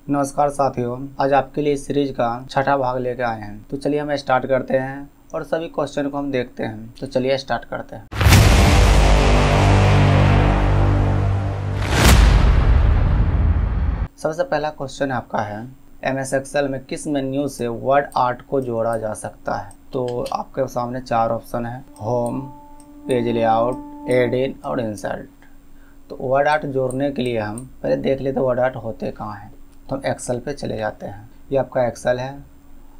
नमस्कार साथियों, आज आपके लिए इस सीरीज का छठा भाग लेकर आए हैं। तो चलिए हम स्टार्ट करते हैं और सभी क्वेश्चन को हम देखते हैं। तो चलिए स्टार्ट करते हैं। सबसे पहला क्वेश्चन आपका है, MS एक्सेल में किस मेन्यू से वर्ड आर्ट को जोड़ा जा सकता है। तो आपके सामने चार ऑप्शन है, होम, पेज लेआउट, एड इन और इंसर्ट। तो वर्ड आर्ट जोड़ने के लिए हम पहले देख लेते वर्ड आर्ट होते कहाँ हैं। तो हम एक्सेल पे चले जाते हैं। ये आपका एक्सेल है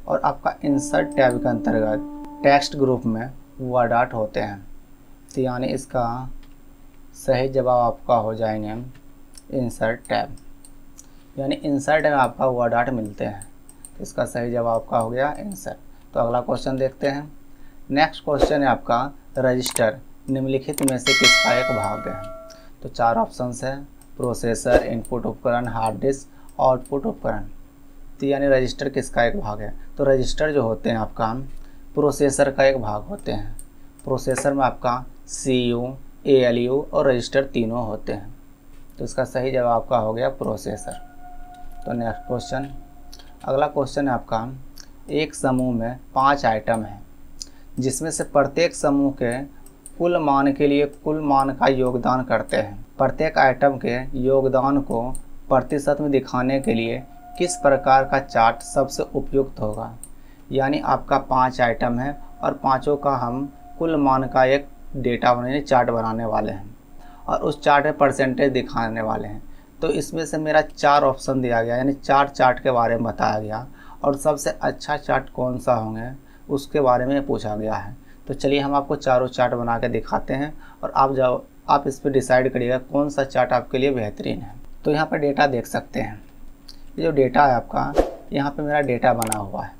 और आपका इंसर्ट टैब के अंतर्गत टेक्स्ट ग्रुप में वर्ड आर्ट होते हैं। तो यानी इसका सही जवाब आपका हो जाएंगे इंसर्ट टैब, यानी इंसर्ट में आपका वर्ड आर्ट मिलते हैं। तो इसका सही जवाब आपका हो गया इंसर्ट। तो अगला क्वेश्चन देखते हैं। नेक्स्ट क्वेश्चन है आपका, रजिस्टर निम्नलिखित में से किसका एक भाग है। तो चार ऑप्शंस है, प्रोसेसर, इनपुट उपकरण, हार्ड डिस्क, आउटपुट उपकरण। तो यानी रजिस्टर किसका एक भाग है। तो रजिस्टर जो होते हैं आपका प्रोसेसर का एक भाग होते हैं। प्रोसेसर में आपका CPU, ALU और रजिस्टर तीनों होते हैं। तो इसका सही जवाब आपका हो गया प्रोसेसर। तो नेक्स्ट क्वेश्चन, अगला क्वेश्चन है आपका, एक समूह में 5 आइटम हैं जिसमें से प्रत्येक समूह के कुल मान के लिए कुल मान का योगदान करते हैं। प्रत्येक आइटम के योगदान को प्रतिशत में दिखाने के लिए किस प्रकार का चार्ट सबसे उपयुक्त होगा। यानी आपका 5 आइटम है और पांचों का हम कुल मान का एक डेटा बनाने चार्ट बनाने वाले हैं और उस चार्ट में परसेंटेज दिखाने वाले हैं। तो इसमें से मेरा 4 ऑप्शन दिया गया, यानी 4 चार्ट के बारे में बताया गया और सबसे अच्छा चार्ट कौन सा होंगे उसके बारे में पूछा गया है। तो चलिए हम आपको चारों चार्ट बना के दिखाते हैं और आप इस पर डिसाइड करिएगा कौन सा चार्ट आपके लिए बेहतरीन है। तो यहाँ पर डेटा देख सकते हैं। ये जो डेटा है आपका, यहाँ पे मेरा डेटा बना हुआ है।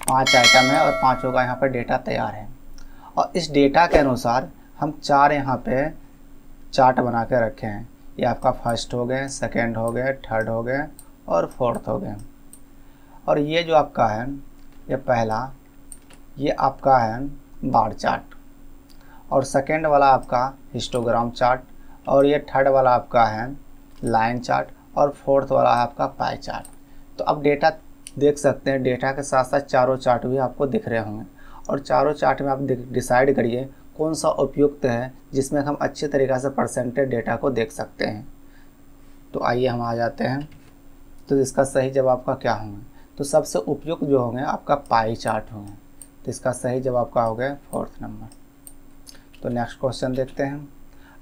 5 आइटम है और पांचों का यहाँ पर डेटा तैयार है और इस डेटा के अनुसार हम 4 यहाँ पे चार्ट बना के रखे हैं। ये आपका फर्स्ट हो गए, सेकेंड हो गए, थर्ड हो गए और फोर्थ हो गए। और ये जो आपका है, ये पहला, ये आपका है बार चार्ट और सेकेंड वाला आपका हिस्टोग्राम चार्ट और ये थर्ड वाला आपका है लाइन चार्ट और फोर्थ वाला है आपका पाई चार्ट। तो अब डेटा देख सकते हैं, डेटा के साथ साथ चारों चार्ट भी आपको दिख रहे होंगे और चारों चार्ट में आप डिसाइड करिए कौन सा उपयुक्त है जिसमें हम अच्छे तरीक़े से परसेंटेज डेटा को देख सकते हैं। तो आइए हम आ जाते हैं। तो इसका सही जवाब आपका क्या होंगे। तो सबसे उपयुक्त जो होंगे आपका पाई चार्ट होंगे। तो इसका सही जवाब का हो गया 4th नंबर। तो नेक्स्ट क्वेश्चन देखते हैं।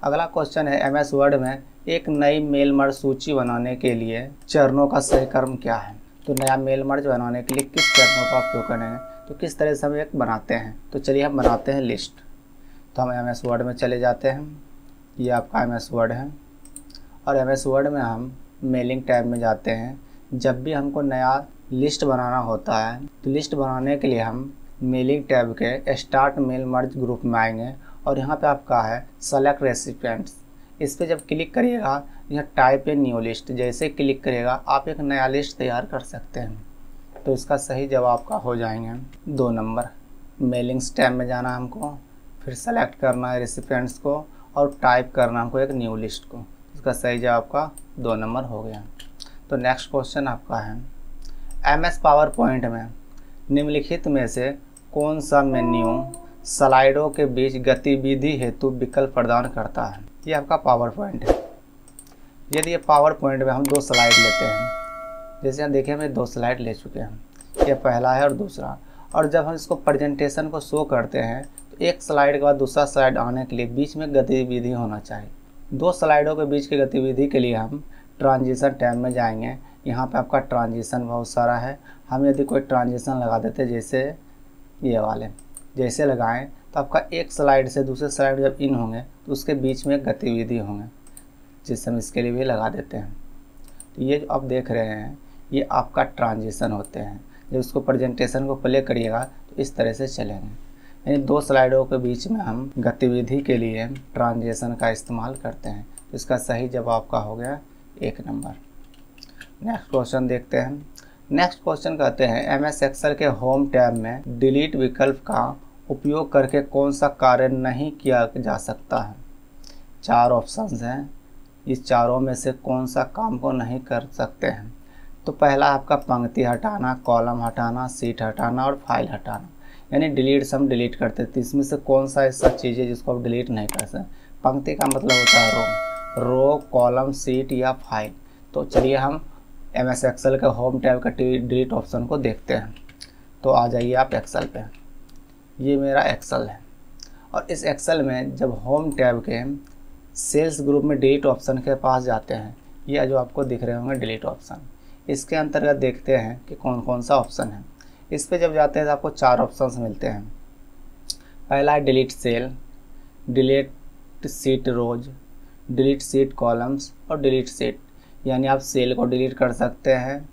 अगला क्वेश्चन है, MS वर्ड में एक नई मेल मर्ज सूची बनाने के लिए चरणों का सही क्रम क्या है। तो नया मेल मर्ज बनाने के लिए किस चरणों का उपयोग करेंगे, तो किस तरह से हम एक बनाते हैं। तो चलिए हम बनाते हैं लिस्ट। तो हम MS वर्ड में चले जाते हैं। ये आपका MS वर्ड है और MS वर्ड में हम मेलिंग टैब में जाते हैं। जब भी हमको नया लिस्ट बनाना होता है तो लिस्ट बनाने के लिए हम मेलिंग टैब के स्टार्ट मेल मर्ज ग्रुप में आएंगे और यहाँ पे आपका है सेलेक्ट रेसिपिएंट्स। इस पर जब क्लिक करिएगा, यहाँ टाइप ए न्यू लिस्ट, जैसे क्लिक करिएगा आप एक नया लिस्ट तैयार कर सकते हैं। तो इसका सही जवाब का हो जाएंगे 2 नंबर। मेलिंग्स टैब में जाना हमको, फिर सेलेक्ट करना है रेसिपिएंट्स को और टाइप करना हमको एक न्यू लिस्ट को। इसका सही जवाब का 2 नंबर हो गया। तो नेक्स्ट क्वेश्चन आपका है, MS पावर पॉइंट में निम्नलिखित में से कौन सा मेन्यू स्लाइडों के बीच गतिविधि हेतु विकल्प प्रदान करता है। ये आपका पावर पॉइंट है। यदि ये पावर पॉइंट में हम 2 स्लाइड लेते हैं, जैसे हम देखिए हमें 2 स्लाइड ले चुके हैं, ये पहला है और दूसरा, और जब हम इसको प्रेजेंटेशन को शो करते हैं तो एक स्लाइड के बाद दूसरा स्लाइड आने के लिए बीच में गतिविधि होना चाहिए। 2 स्लाइडों के बीच की गतिविधि के लिए हम ट्रांजिशन टैब में जाएंगे। यहाँ पे आपका ट्रांजिशन बहुत सारा है। हम यदि कोई ट्रांजिशन लगा देते, जैसे ये वाले, जैसे लगाएं तो आपका एक स्लाइड से दूसरे स्लाइड जब इन होंगे तो उसके बीच में एक गतिविधि होंगे, जिससे हम इसके लिए भी लगा देते हैं। तो ये जो आप देख रहे हैं ये आपका ट्रांजिशन होते हैं। जब इसको प्रेजेंटेशन को प्ले करिएगा तो इस तरह से चलेंगे। यानी 2 स्लाइडों के बीच में हम गतिविधि के लिए ट्रांजिशन का इस्तेमाल करते हैं। तो इसका सही जवाब का हो गया 1 नंबर। नेक्स्ट क्वेश्चन देखते हैं। नेक्स्ट क्वेश्चन कहते हैं, MS एक्सेल के होम टैब में डिलीट विकल्प का उपयोग करके कौन सा कार्य नहीं किया जा सकता है। 4 ऑप्शंस हैं, इस चारों में से कौन सा काम को नहीं कर सकते हैं। तो पहला आपका पंक्ति हटाना, कॉलम हटाना, सीट हटाना और फाइल हटाना, यानी डिलीट से हम डिलीट करते थे। इसमें से कौन सा ऐसा चीज़ है जिसको आप डिलीट नहीं कर सकते? पंक्ति का मतलब होता है रो, कॉलम, सीट या फाइल। तो चलिए हम MS एक्सेल के होम टैब का डिलीट ऑप्शन को देखते हैं। तो आ जाइए आप एक्सेल पे। ये मेरा एक्सेल है और इस एक्सेल में जब होम टैब के सेल्स ग्रुप में डिलीट ऑप्शन के पास जाते हैं, ये जो आपको दिख रहे होंगे डिलीट ऑप्शन, इसके अंतर्गत देखते हैं कि कौन कौन सा ऑप्शन है। इस पे जब जाते हैं तो आपको 4 ऑप्शंस मिलते हैं। पहला है डिलीट सेल, डिलीट सीट रोज, डिलीट सीट कॉलम्स और डिलीट सीट, यानी आप सेल को डिलीट कर सकते हैं,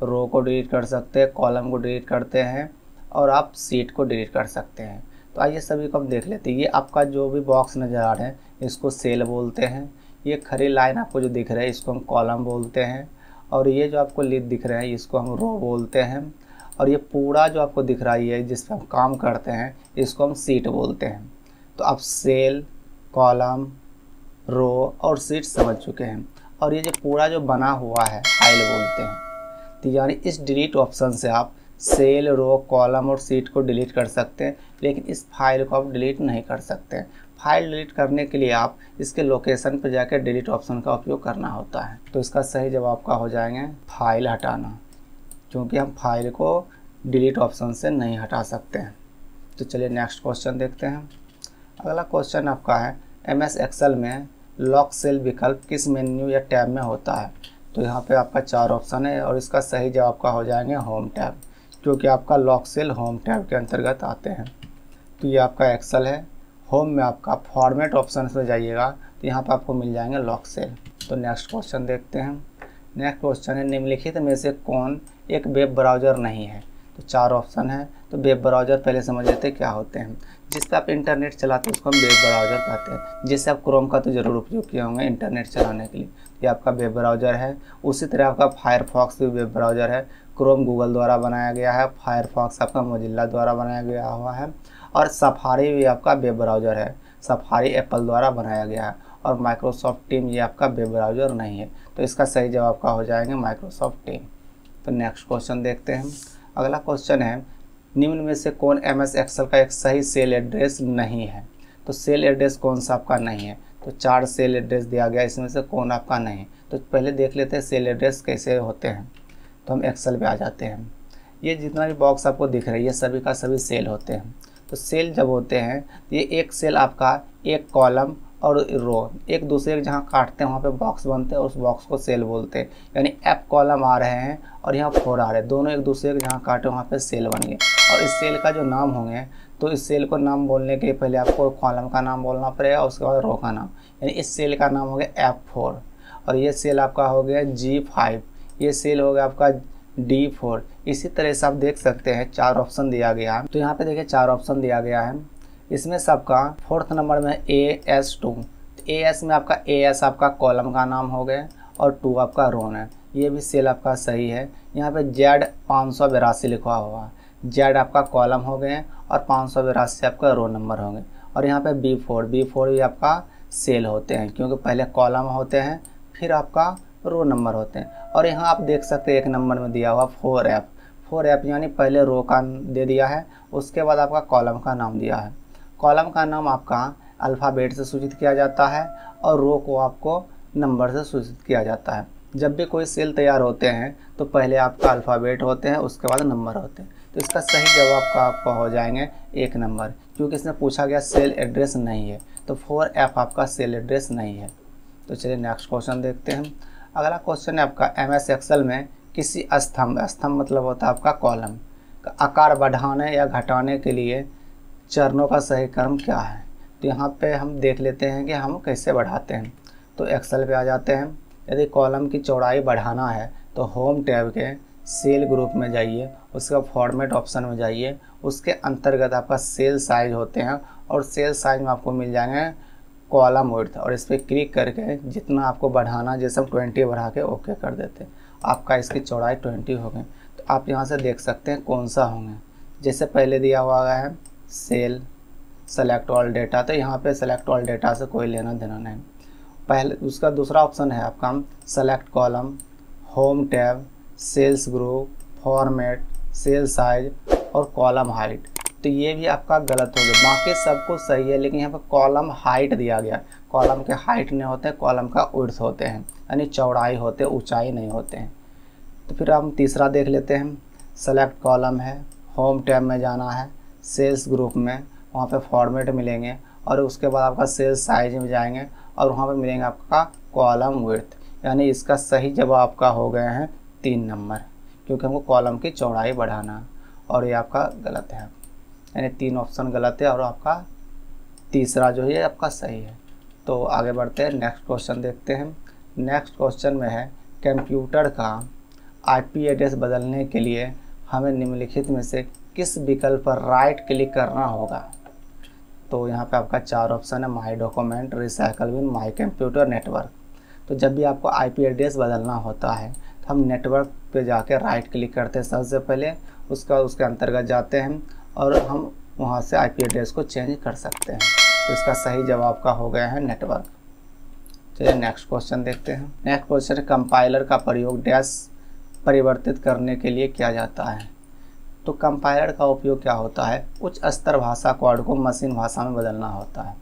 रो को डिलीट कर सकते हैं, कॉलम को डिलीट करते हैं और आप सीट को डिलीट कर सकते हैं। तो आइए सभी को हम देख लेते हैं। ये आपका जो भी बॉक्स नज़र आ रहा है इसको सेल बोलते हैं। ये खड़ी लाइन आपको जो दिख रहा है इसको हम कॉलम बोलते हैं और ये जो आपको लिस्ट दिख रहा है इसको हम रो बोलते हैं और ये पूरा जो आपको दिख रहा है जिस पर हम काम करते हैं इसको हम सीट बोलते हैं। तो आप सेल, कॉलम, रो और सीट समझ चुके हैं और ये जो पूरा जो बना हुआ है फाइल बोलते हैं। तो यानी इस डिलीट ऑप्शन से आप सेल, रो, कॉलम और सीट को डिलीट कर सकते हैं, लेकिन इस फाइल को आप डिलीट नहीं कर सकते। फाइल डिलीट करने के लिए आप इसके लोकेशन पर जाकर डिलीट ऑप्शन का उपयोग करना होता है। तो इसका सही जवाब का हो जाएंगे फाइल हटाना, क्योंकि हम फाइल को डिलीट ऑप्शन से नहीं हटा सकते हैं। तो चलिए नेक्स्ट क्वेश्चन देखते हैं। अगला क्वेश्चन आपका है MS एक्सेल में लॉक सेल विकल्प किस मेन्यू या टैब में होता है? तो यहाँ पे आपका 4 ऑप्शन है और इसका सही जवाब का हो जाएंगे होम टैब, क्योंकि आपका लॉक सेल होम टैब के अंतर्गत आते हैं। तो ये आपका एक्सेल है। होम में आपका फॉर्मेट ऑप्शन में जाइएगा तो यहाँ पर आपको मिल जाएंगे लॉक सेल। तो नेक्स्ट क्वेश्चन देखते हैं। नेक्स्ट क्वेश्चन है निम्नलिखित में से कौन एक वेब ब्राउज़र नहीं है? तो 4 ऑप्शन है। तो वेब ब्राउज़र पहले समझ लेते हैं क्या होते हैं। जिस पर आप इंटरनेट चलाते हैं उसको हम वेब ब्राउज़र कहते हैं। जैसे आप क्रोम का तो ज़रूर उपयोग किए होंगे इंटरनेट चलाने के लिए, ये आपका वेब ब्राउज़र है। उसी तरह आपका फायरफॉक्स भी वेब ब्राउज़र है। क्रोम गूगल द्वारा बनाया गया है, फायरफॉक्स आपका मोजिल्ला द्वारा बनाया गया हुआ है और सफारी भी आपका वेब ब्राउज़र है। सफारी एप्पल द्वारा बनाया गया है और माइक्रोसॉफ्ट टीम ये आपका वेब ब्राउज़र नहीं है। तो इसका सही जवाब का हो जाएंगे माइक्रोसॉफ्ट टीम। तो नेक्स्ट क्वेश्चन देखते हैं। अगला क्वेश्चन है निम्न में से कौन MS एक्सेल का एक सही सेल एड्रेस नहीं है? तो सेल एड्रेस कौन सा आपका नहीं है? तो 4 सेल एड्रेस दिया गया, इसमें से कौन आपका नहीं है? तो पहले देख लेते हैं सेल एड्रेस कैसे होते हैं। तो हम एक्सेल पे आ जाते हैं। ये जितना भी बॉक्स आपको दिख रहा है ये सभी का सभी सेल होते हैं। तो सेल जब होते हैं ये एक सेल आपका एक कॉलम और रो एक दूसरे के जहाँ काटते हैं वहाँ पे बॉक्स बनते हैं और उस बॉक्स को सेल बोलते हैं। यानी F कॉलम आ रहे हैं और यहाँ 4 आ रहे हैं, दोनों एक दूसरे के जहाँ काटे वहाँ पे सेल बन गए। और इस सेल का जो नाम होंगे तो इस सेल को नाम बोलने के लिए पहले आपको कॉलम का नाम बोलना पड़ेगा, उसके बाद रो का नाम। यानी इस सेल का नाम हो गया F4 और ये सेल आपका हो गया G5, ये सेल हो गया आपका D4। इसी तरह से आप देख सकते हैं 4 ऑप्शन दिया गया है। तो यहाँ पे देखिए 4 ऑप्शन दिया गया है। इसमें सबका 4th नंबर में AS2। AS में आपका AS आपका कॉलम का नाम हो गया और 2 आपका रो है। ये भी सेल आपका सही है। यहाँ पे Z 582 लिखा हुआ है। Z आपका कॉलम हो गए और 582 आपका रो नंबर होंगे। और यहाँ पे B4 भी आपका सेल होते हैं, क्योंकि पहले कॉलम होते हैं फिर आपका रो नंबर होते हैं। और यहाँ आप देख सकते हैं 1 नंबर में दिया हुआ 4F यानी पहले रो का दे दिया है, उसके बाद आपका कॉलम का नाम दिया है। कॉलम का नाम आपका अल्फ़ाबेट से सूचित किया जाता है और रो को आपको नंबर से सूचित किया जाता है। जब भी कोई सेल तैयार होते हैं तो पहले आपका अल्फ़ाबेट होते हैं, उसके बाद नंबर होते हैं। तो इसका सही जवाब का आपको हो जाएंगे 1 नंबर, क्योंकि इसमें पूछा गया सेल एड्रेस नहीं है। तो 4F आपका सेल एड्रेस नहीं है। तो चलिए नेक्स्ट क्वेश्चन देखते हैं। अगला क्वेश्चन है आपका MS एक्सेल में किसी स्तंभ मतलब होता है आपका कॉलम का आकार बढ़ाने या घटाने के लिए चरणों का सही क्रम क्या है? तो यहाँ पे हम देख लेते हैं कि हम कैसे बढ़ाते हैं। तो एक्सेल पे आ जाते हैं। यदि कॉलम की चौड़ाई बढ़ाना है तो होम टैब के सेल ग्रुप में जाइए, उसका फॉर्मेट ऑप्शन में जाइए, उसके अंतर्गत आपका सेल साइज होते हैं और सेल साइज में आपको मिल जाएंगे कॉलम विड्थ और इस पर क्लिक करके जितना आपको बढ़ाना, जैसे हम 20 बढ़ा के ओके कर देते हैं, आपका इसकी चौड़ाई 20 हो गई। तो आप यहाँ से देख सकते हैं कौन सा होंगे। जैसे पहले दिया हुआ है सेल सेलेक्ट ऑल डेटा, तो यहाँ पे सेलेक्ट ऑल डेटा से कोई लेना देना नहीं। पहले उसका दूसरा ऑप्शन है आपका select column, home tab, cells group, format, cell size और कॉलम हाइट। तो ये भी आपका गलत हो गया, बाकी सब कुछ सही है, लेकिन यहाँ पर कॉलम हाइट दिया गया। कॉलम के हाइट नहीं होते हैं, कॉलम का विड्थ होते हैं, यानी चौड़ाई होते हैं, ऊंचाई नहीं होते हैं। तो फिर हम तीसरा देख लेते हैं। सेलेक्ट कॉलम है, होम टैब में जाना है, सेल्स ग्रुप में, वहाँ पे फॉर्मेट मिलेंगे और उसके बाद आपका सेल्स साइज में जाएंगे और वहाँ पे मिलेंगे आपका कॉलम विड्थ। यानी इसका सही जवाब आपका हो गए हैं 3 नंबर, क्योंकि हमको कॉलम की चौड़ाई बढ़ाना, और ये आपका गलत है, यानी 3 ऑप्शन गलत है और आपका तीसरा जो है आपका सही है। तो आगे बढ़ते हैं, नेक्स्ट क्वेश्चन देखते हैं। नेक्स्ट क्वेश्चन में है कंप्यूटर का आईपी एड्रेस बदलने के लिए हमें निम्नलिखित में से किस विकल्प पर राइट क्लिक करना होगा। तो यहाँ पे आपका 4 ऑप्शन है, my document, recycle bin, my computer, network. तो जब भी आपको आईपी एड्रेस बदलना होता है तो हम नेटवर्क पे जाके राइट क्लिक करते हैं सबसे पहले, उसके अंतर्गत जाते हैं और हम वहाँ से आईपी एड्रेस को चेंज कर सकते हैं। तो इसका सही जवाब का हो गया है नेटवर्क। चलिए नेक्स्ट क्वेश्चन देखते हैं। नेक्स्ट क्वेश्चन, कंपाइलर का प्रयोग डैश परिवर्तित करने के लिए किया जाता है। तो कंपाइलर का उपयोग क्या होता है, उच्च स्तर भाषा कोड को मशीन भाषा में बदलना होता है,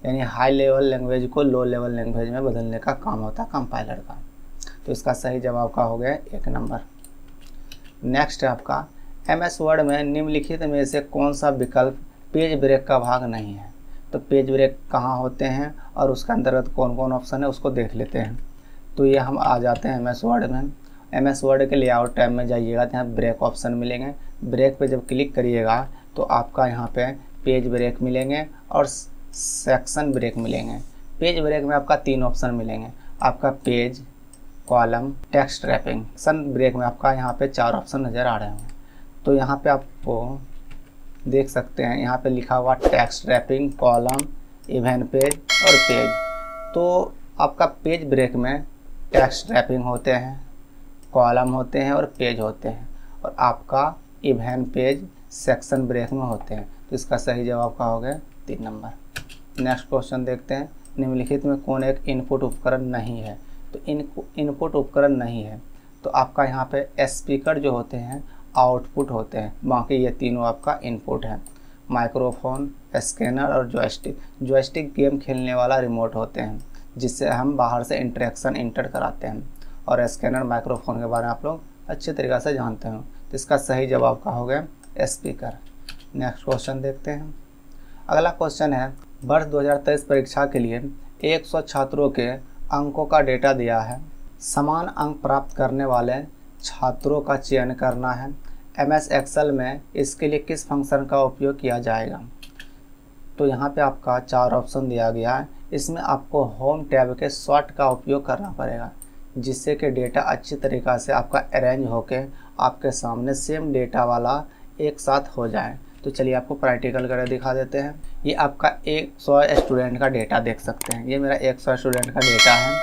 यानी हाई लेवल लैंग्वेज को लो लेवल लैंग्वेज में बदलने का काम होता है कंपाइलर का। तो इसका सही जवाब का हो गया 1 नंबर। नेक्स्ट है आपका, MS वर्ड में निम्नलिखित में से कौन सा विकल्प पेज ब्रेक का भाग नहीं है। तो पेज ब्रेक कहाँ होते हैं और उसके अंतर्गत कौन कौन ऑप्शन है उसको देख लेते हैं। तो ये हम आ जाते हैं MS वर्ड में। MS वर्ड के लेआउट टैब में जाइएगा तो यहाँ ब्रेक ऑप्शन मिलेंगे। ब्रेक पे जब क्लिक करिएगा तो आपका यहाँ पे पेज ब्रेक मिलेंगे और सेक्शन ब्रेक मिलेंगे। पेज ब्रेक में आपका 3 ऑप्शन मिलेंगे, आपका page, column, text wrapping. Section break में आपका यहाँ पे 4 ऑप्शन नज़र आ रहे होंगे। तो यहाँ पे आपको देख सकते हैं, यहाँ पे लिखा हुआ text wrapping, column, event page और पेज। तो आपका पेज ब्रेक में टेक्स्ट रैपिंग होते हैं, कॉलम होते हैं और पेज होते हैं, और आपका इवेंट पेज सेक्शन ब्रेक में होते हैं। तो इसका सही जवाब का हो गया 3 नंबर। नेक्स्ट क्वेश्चन देखते हैं, निम्नलिखित में कौन एक इनपुट उपकरण नहीं है। तो इनपुट उपकरण नहीं है तो आपका यहाँ पे स्पीकर जो होते हैं आउटपुट होते हैं, बाकी ये तीनों आपका इनपुट है। माइक्रोफोन, स्कैनर और जॉयस्टिक। जॉयस्टिक गेम खेलने वाला रिमोट होते हैं जिससे हम बाहर से इंटरेक्शन इंटर कराते हैं, और स्कैनर माइक्रोफोन के बारे में आप लोग अच्छे तरीक़े से जानते हो। तो इसका सही जवाब का हो गया स्पीकर। नेक्स्ट क्वेश्चन देखते हैं। अगला क्वेश्चन है, वर्ष 2023 परीक्षा के लिए 100 छात्रों के अंकों का डेटा दिया है। समान अंक प्राप्त करने वाले छात्रों का चयन करना है। MS एक्सेल में इसके लिए किस फंक्शन का उपयोग किया जाएगा। तो यहाँ पे आपका 4 ऑप्शन दिया गया है। इसमें आपको होम टैब के सॉर्ट का उपयोग करना पड़ेगा, जिससे कि डेटा अच्छी तरीक़ा से आपका अरेंज होके आपके सामने सेम डेटा वाला एक साथ हो जाए। तो चलिए आपको प्रैक्टिकल करके दिखा देते हैं। ये आपका 100 स्टूडेंट का डेटा देख सकते हैं। ये मेरा 100 स्टूडेंट का डेटा है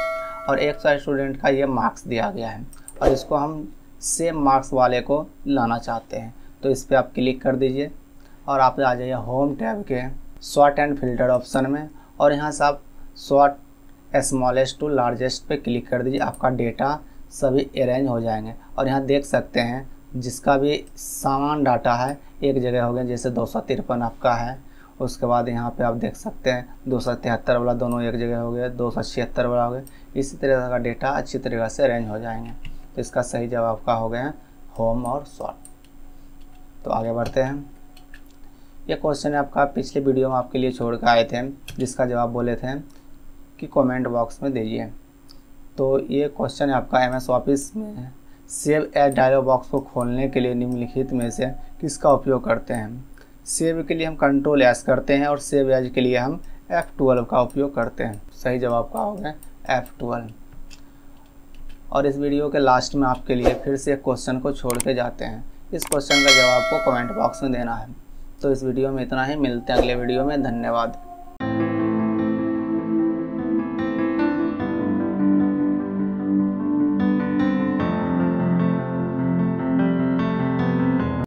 और 100 स्टूडेंट का ये मार्क्स दिया गया है, और इसको हम सेम मार्क्स वाले को लाना चाहते हैं। तो इस पर आप क्लिक कर दीजिए और आप आ जाइए होम टैब के सॉर्ट एंड फिल्टर ऑप्शन में, और यहाँ से आप सॉर्ट स्मॉलेस्ट टू लार्जेस्ट पे क्लिक कर दीजिए। आपका डेटा सभी अरेंज हो जाएंगे, और यहाँ देख सकते हैं जिसका भी समान डाटा है एक जगह हो गया, जैसे 253 आपका है। उसके बाद यहाँ पे आप देख सकते हैं 273 वाला दोनों एक जगह हो गया, 276 वाला हो गया। इसी तरह का डेटा अच्छी तरीक़े से अरेंज हो जाएंगे। तो इसका सही जवाब का हो गया होम और सॉर्ट। तो आगे बढ़ते हैं। ये क्वेश्चन आपका पिछले वीडियो में आपके लिए छोड़ कर आए थे, जिसका जवाब बोले थे कि कमेंट बॉक्स में दीजिए। तो ये क्वेश्चन है आपका, MS ऑफिस में सेव एज डायलॉग बॉक्स को खोलने के लिए निम्नलिखित में से किसका उपयोग करते हैं। सेव के लिए हम कंट्रोल S करते हैं और सेव एज के लिए हम F12 का उपयोग करते हैं। सही जवाब का हो गया F12। और इस वीडियो के लास्ट में आपके लिए फिर से एक क्वेश्चन को छोड़ के जाते हैं। इस क्वेश्चन का जवाब को कमेंट बॉक्स में देना है। तो इस वीडियो में इतना ही, मिलते हैं अगले वीडियो में। धन्यवाद।